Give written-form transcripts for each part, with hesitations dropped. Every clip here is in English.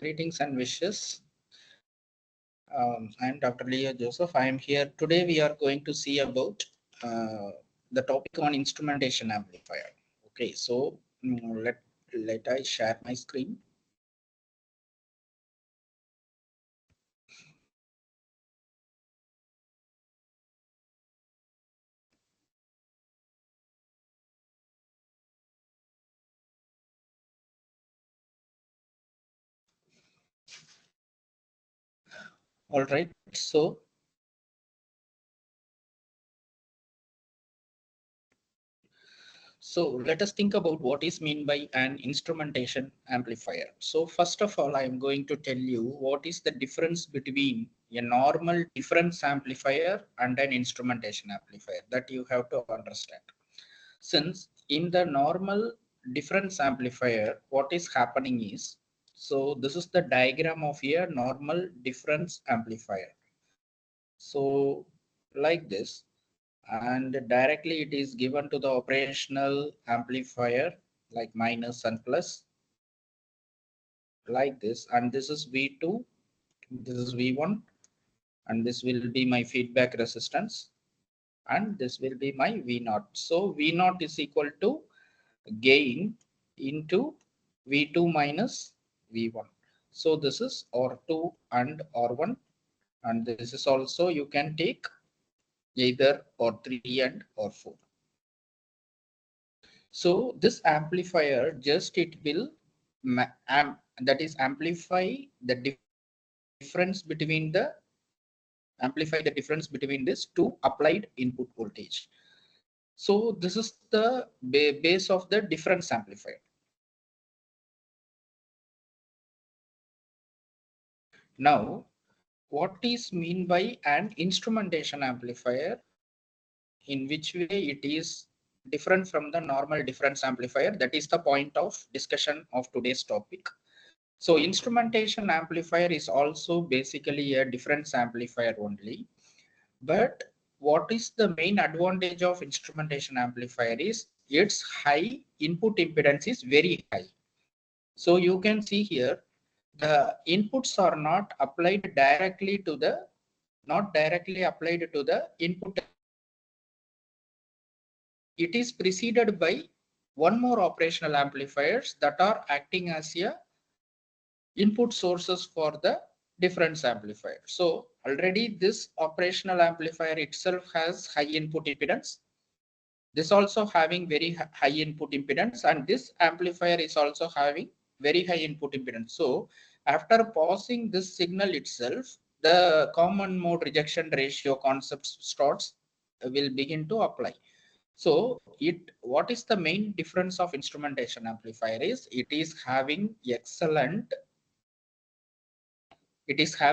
Greetings and wishes. I'm Dr. Leo Joseph. I am here. Today we are going to see about the topic on instrumentation amplifier. Okay, so let I share my screen. All right, so let us think about what is meant by an instrumentation amplifier. So first of all, I am going to tell you what is the difference between a normal difference amplifier and an instrumentation amplifier that you have to understand. Since in the normal difference amplifier, what is happening is, so this is the diagram of a normal difference amplifier. So like this, and directly it is given to the operational amplifier like minus and plus like this, and this is V2, this is V1, and this will be my feedback resistance, and this will be my V0. So V0 is equal to gain into V2 minus V1. So this is R2 and R1, and this is also you can take either R3 and R4. So this amplifier just it will that is amplify the difference between this two applied input voltage. So this is the base of the difference amplifier. Now, what is mean by an instrumentation amplifier? In which way it is different from the normal difference amplifier? That is the point of discussion of today's topic. So instrumentation amplifier is also basically a difference amplifier only. But what is the main advantage of instrumentation amplifier is its high input impedance is very high. So you can see here the inputs are not directly applied to the input. It is preceded by one more operational amplifiers that are acting as a input sources for the difference amplifier. So already this operational amplifier itself has high input impedance. This also having very high input impedance, and this amplifier is also having very high input impedance. So after passing this signal itself, the common mode rejection ratio concept starts will begin to apply. So what is the main difference of instrumentation amplifier is it is having excellent it is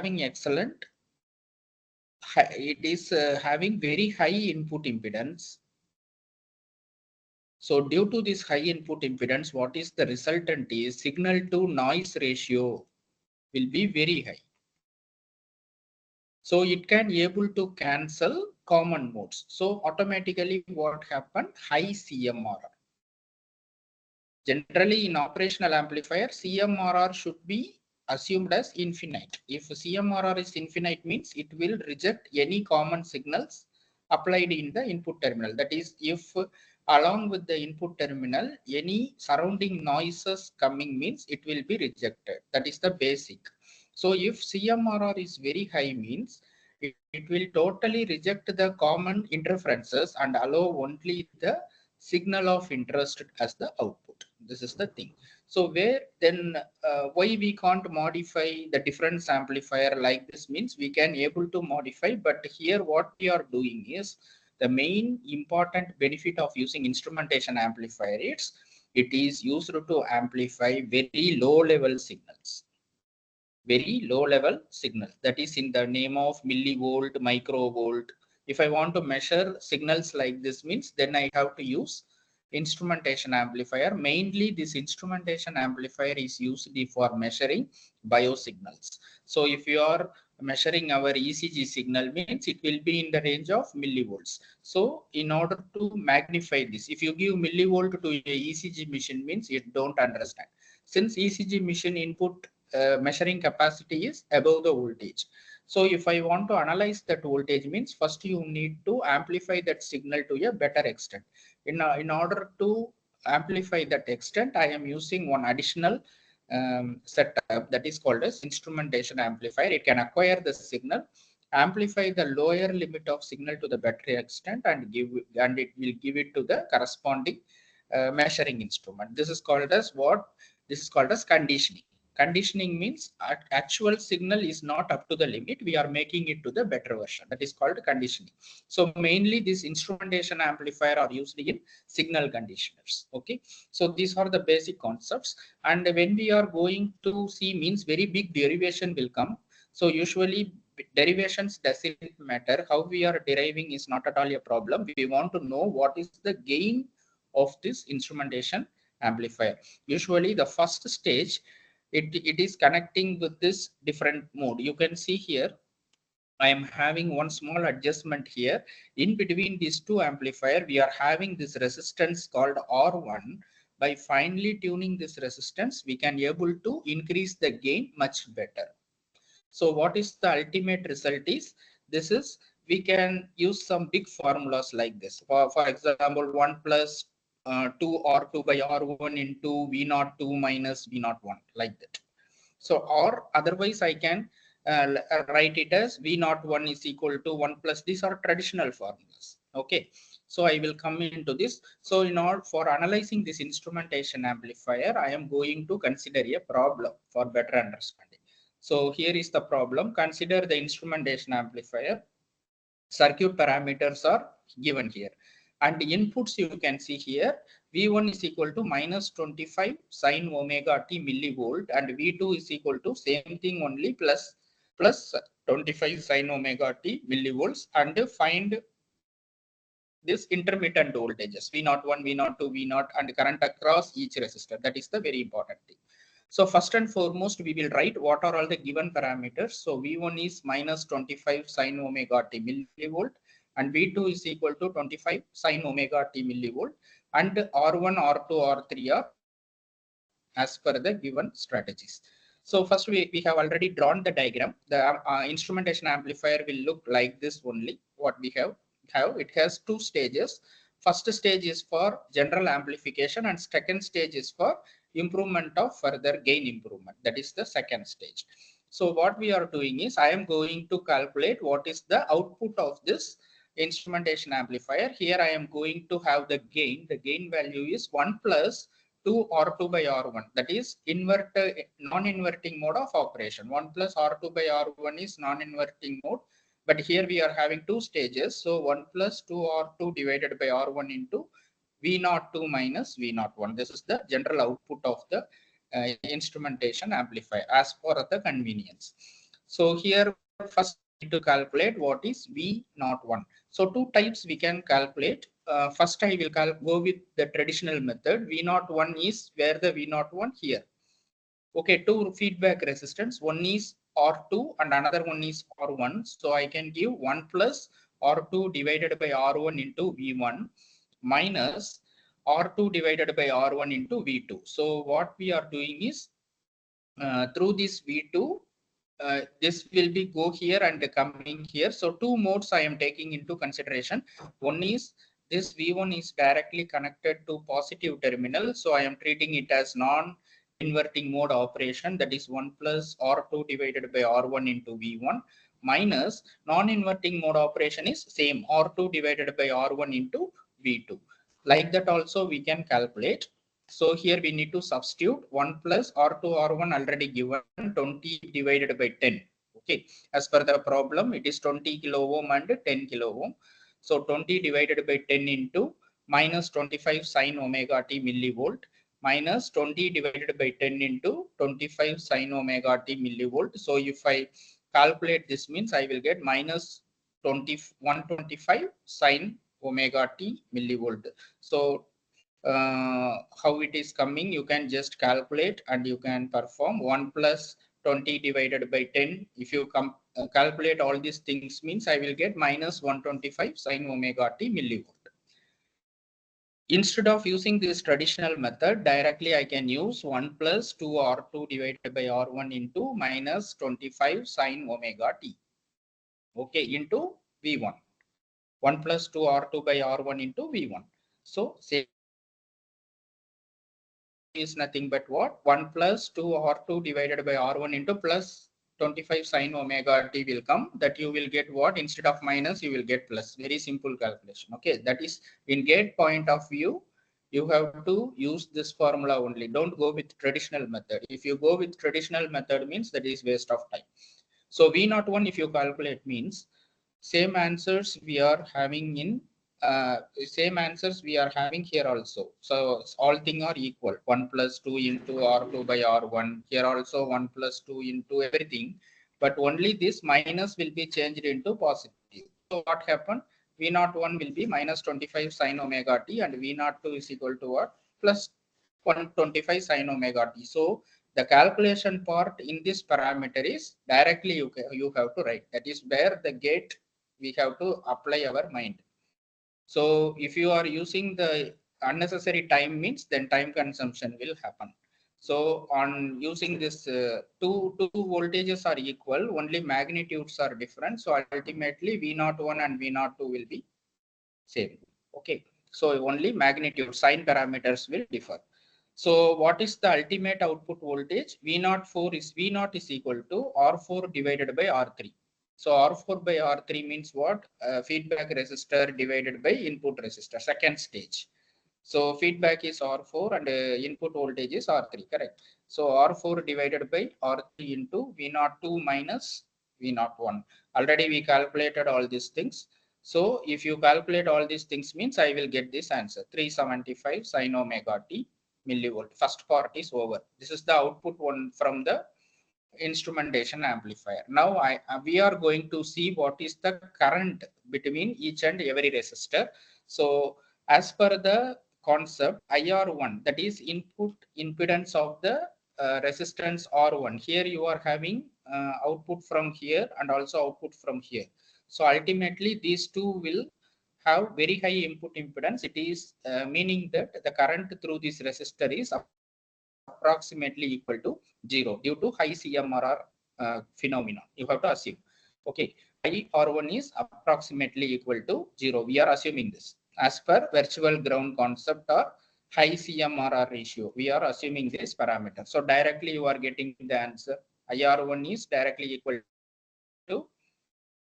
having very high input impedance. So due to this high input impedance, what is the resultant is signal to noise ratio will be very high. So it can able to cancel common modes. So automatically what happened? High CMRR. Generally in operational amplifier, CMRR should be assumed as infinite. If CMRR is infinite means it will reject any common signals applied in the input terminal. That is, if along with the input terminal, any surrounding noises coming means it will be rejected. That is the basic. So if CMRR is very high means it will totally reject the common interferences and allow only the signal of interest as the output. This is the thing. So where then why we can't modify the difference amplifier like this means we can able to modify, but here what we are doing is the main important benefit of using instrumentation amplifier is it is used to amplify very low level signals. Very low level signals, that is in the name of millivolt, microvolt. If I want to measure signals like this means then I have to use instrumentation amplifier. Mainly this instrumentation amplifier is used for measuring biosignals. So if you are measuring our ECG signal means it will be in the range of millivolts. So in order to magnify this, if you give millivolt to a ECG machine means it don't understand. Since ECG machine input measuring capacity is above the voltage. So if I want to analyze that voltage means first you need to amplify that signal to a better extent. In order to amplify that extent, I am using one additional setup that is called as instrumentation amplifier. It can acquire the signal, amplify the lower limit of signal to the better extent, and it will give it to the corresponding measuring instrument. This is called as what? This is called as conditioning. Conditioning means actual signal is not up to the limit. We are making it to the better version. That is called conditioning. So mainly this instrumentation amplifier are used in signal conditioners. Okay. So these are the basic concepts. And when we are going to see means very big derivation will come. So usually derivations doesn't matter. How we are deriving is not at all a problem. We want to know what is the gain of this instrumentation amplifier. Usually the first stage, it is connecting with this different mode. You can see here I am having one small adjustment here. In between these two amplifier, we are having this resistance called R1. By finely tuning this resistance, we can able to increase the gain much better. So what is the ultimate result is, this is, we can use some big formulas like this. For example, 1 plus 2 R2 by R1 into V02 minus V01, like that. So, or otherwise I can write it as V01 is equal to 1 plus, these are traditional formulas. Okay. So I will come into this. So in order for analyzing this instrumentation amplifier, I am going to consider a problem for better understanding. So here is the problem. Consider the instrumentation amplifier. Circuit parameters are given here. And inputs you can see here. V1 is equal to minus 25 sine omega t millivolt, and V2 is equal to same thing only plus 25 sine omega t millivolts, and find this intermittent voltages V01, V02, V0, and current across each resistor. That is the very important thing. So first and foremost, we will write what are all the given parameters. So V1 is minus 25 sine omega t millivolt, and V2 is equal to 25 sine omega t millivolt, and R1, R2, R3 are as per the given strategies. So first we have already drawn the diagram. The instrumentation amplifier will look like this only. What we have, it has two stages. First stage is for general amplification, and second stage is for improvement of further gain improvement. That is the second stage. So what we are doing is, I am going to calculate what is the output of this instrumentation amplifier. Here I am going to have the gain. The gain value is 1 plus 2 R2 by R1. That is non-inverting mode of operation. 1 plus R2 by R1 is non-inverting mode. But here we are having two stages. So 1 plus 2 R2 divided by R1 into V02 minus V01. This is the general output of the instrumentation amplifier as per the convenience. So here first we need to calculate what is V01. So two types we can calculate. First I will go with the traditional method. V01 is where the V01 here. Okay, two feedback resistance. One is R2 and another one is R1. So I can give 1 plus R2 divided by R1 into V1 minus R2 divided by R1 into V2. So what we are doing is, through this V2, this will be go here and coming here. So two modes I am taking into consideration. One is this V1 is directly connected to positive terminal. So I am treating it as non-inverting mode operation. That is 1 plus R2 divided by R1 into V1 minus non-inverting mode operation is same R2 divided by R1 into V2. Like that also we can calculate. So here we need to substitute 1 plus R2 R1 already given 20 divided by 10. Okay, as per the problem it is 20 kilo ohm and 10 kilo ohm. So 20 divided by 10 into minus 25 sine omega t millivolt minus 20 divided by 10 into 25 sine omega t millivolt. So if I calculate this means I will get minus 125 sine omega t millivolt. So how it is coming, you can just calculate and you can perform 1 plus 20 divided by 10. If you calculate all these things means I will get minus 125 sine omega t millivolt. Instead of using this traditional method, directly I can use 1 plus 2 R2 divided by R1 into minus 25 sine omega t. Okay, into V1. 1 plus 2 R2 by R1 into V1. So same is nothing but what? 1 plus 2 R2 divided by R1 into plus 25 sine omega t will come. That you will get what? Instead of minus, you will get plus. Very simple calculation. Okay, that is in gate point of view. You have to use this formula only. Don't go with traditional method. If you go with traditional method means that is waste of time. So V01 if you calculate means same answers we are having in same answers we are having here also. So all things are equal. 1 plus 2 into R2 by R1. Here also 1 plus 2 into everything. But only this minus will be changed into positive. So what happened? V01 will be minus 25 sine omega t and V02 is equal to what? Plus 125 sine omega t. So the calculation part in this parameter is directly you have to write. That is where the gate we have to apply our mind. So if you are using the unnecessary time means then time consumption will happen. So on using this two voltages are equal, only magnitudes are different. So ultimately V01 and V02 will be same. Okay. So only magnitude sign parameters will differ. So what is the ultimate output voltage? V0 is equal to R4 divided by R3. So R4 by R3 means what? Feedback resistor divided by input resistor, second stage. So feedback is R4 and input voltage is R3, correct? So R4 divided by R3 into V02 minus V01. Already we calculated all these things. So if you calculate all these things means I will get this answer 375 sine omega t millivolt. First part is over. This is the output one from the instrumentation amplifier. Now we are going to see what is the current between each and every resistor. So as per the concept IR1, that is input impedance of the resistance R1. Here you are having output from here and also output from here. So ultimately these two will have very high input impedance. It is meaning that the current through this resistor is approximately equal to 0 due to high CMRR phenomenon. You have to assume. Okay, IR1 is approximately equal to 0. We are assuming this as per virtual ground concept or high CMRR ratio. We are assuming this parameter. So directly you are getting the answer. IR1 is directly equal to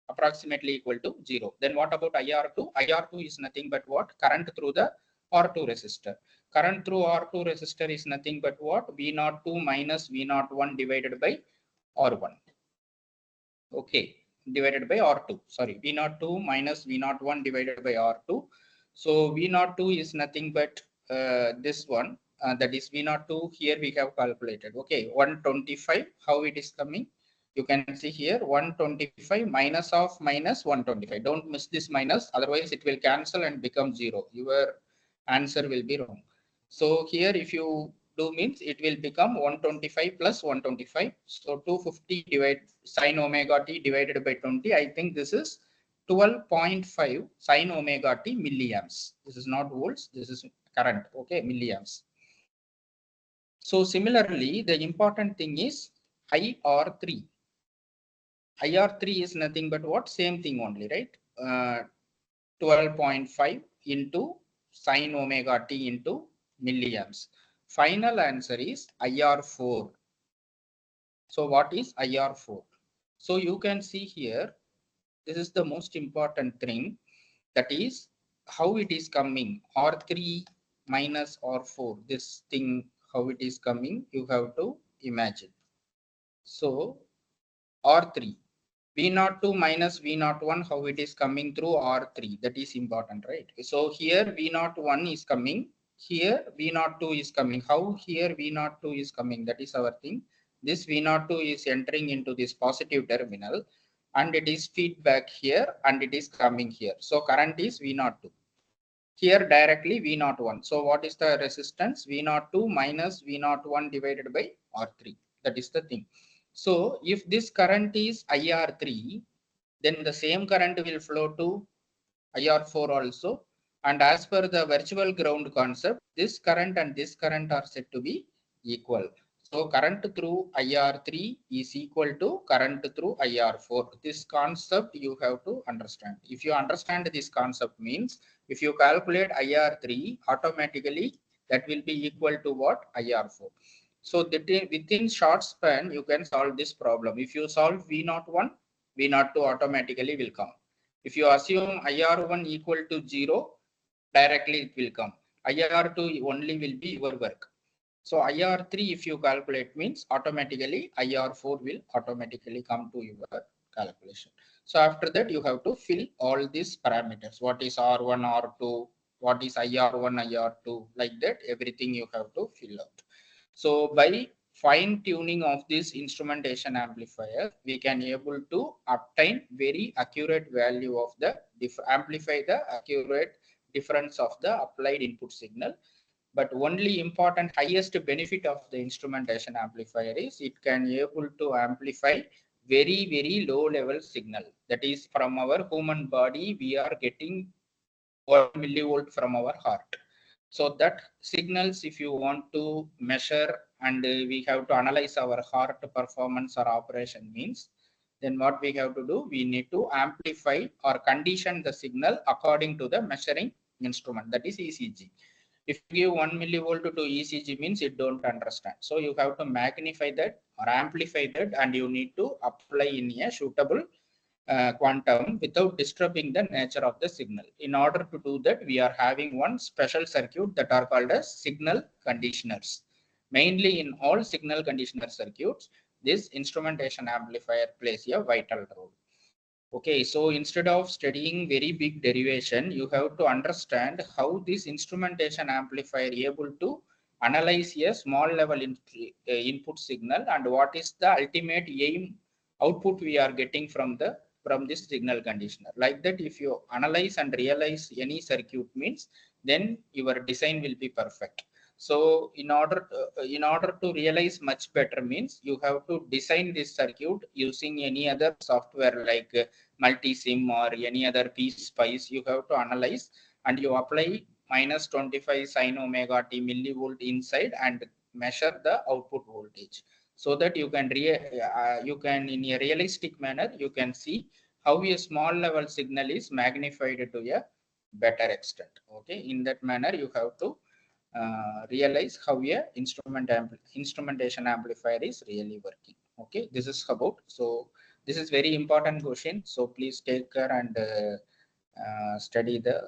approximately equal to 0. Then what about IR2? IR2 is nothing but what? Current through the R2 resistor. Current through R2 resistor is nothing but what? V02 minus V01 divided by R1. Okay, divided by R2. Sorry, V02 minus V01 divided by R2. So V02 is nothing but this one. That is V02. Here we have calculated. Okay, 125. How it is coming? You can see here 125 minus of minus 125. Don't miss this minus, otherwise it will cancel and become 0. Your answer will be wrong. So here if you do means it will become 125 plus 125. So 250 divide sine omega t divided by 20. I think this is 12.5 sine omega t milliamps. This is not volts. This is current. Okay, milliamps. So similarly, the important thing is IR3. IR3 is nothing but what? Same thing only, right? 12.5 into sine omega t into milliamps. Final answer is IR4. So what is IR4? So you can see here, this is the most important thing, that is how it is coming. R3 minus R4, this thing, how it is coming, you have to imagine. So R3. V02 minus V01, how it is coming through R3, that is important, right? So here V01 is coming, here V02 is coming. How here V02 is coming, that is our thing. This V02 is entering into this positive terminal and it is feedback here and it is coming here. So current is V02. Here directly V01. So what is the resistance? V02 minus V01 divided by R3. That is the thing. So if this current is IR3, then the same current will flow to IR4 also. And as per the virtual ground concept, this current and this current are said to be equal. So current through IR3 is equal to current through IR4. This concept you have to understand. If you understand this concept means, if you calculate IR3, automatically that will be equal to what? IR4. So within short span, you can solve this problem. If you solve V01, V02 automatically will come. If you assume IR1 equal to 0, directly it will come. IR2 only will be your work. So IR3 if you calculate means automatically IR4 will automatically come to your calculation. So after that you have to fill all these parameters. What is R1, R2, what is IR1, IR2, like that everything you have to fill out. So by fine tuning of this instrumentation amplifier, we can able to obtain very accurate value of the amplify the accurate difference of the applied input signal. But only important highest benefit of the instrumentation amplifier is it can able to amplify very low level signal. That is from our human body we are getting 1 millivolt from our heart. So that signals if you want to measure and we have to analyze our heart performance or operation means, then what we have to do, we need to amplify or condition the signal according to the measuring instrument, that is ECG. If you give 1 millivolt to ECG means it don't understand. So you have to magnify that or amplify that and you need to apply in a suitable quantum without disturbing the nature of the signal. In order to do that, we are having one special circuit that are called as signal conditioners. Mainly in all signal conditioner circuits, this instrumentation amplifier plays a vital role. Okay, so instead of studying very big derivation, you have to understand how this instrumentation amplifier able to analyze a small level input signal and what is the ultimate aim output we are getting from this signal conditioner. Like that, if you analyze and realize any circuit means, then your design will be perfect. So in order to realize much better means you have to design this circuit using any other software like multi-sim or any other piece spice. You have to analyze and you apply minus 25 sine omega t millivolt inside and measure the output voltage, so that you can in a realistic manner you can see how a small level signal is magnified to a better extent. Okay, in that manner you have to realize how a instrumentation amplifier is really working. Okay, this is about, so this is very important question, so please take care and study the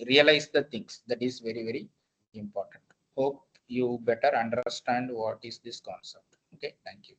realize the things, that is very important. Hope you better understand what is this concept. Okay, thank you.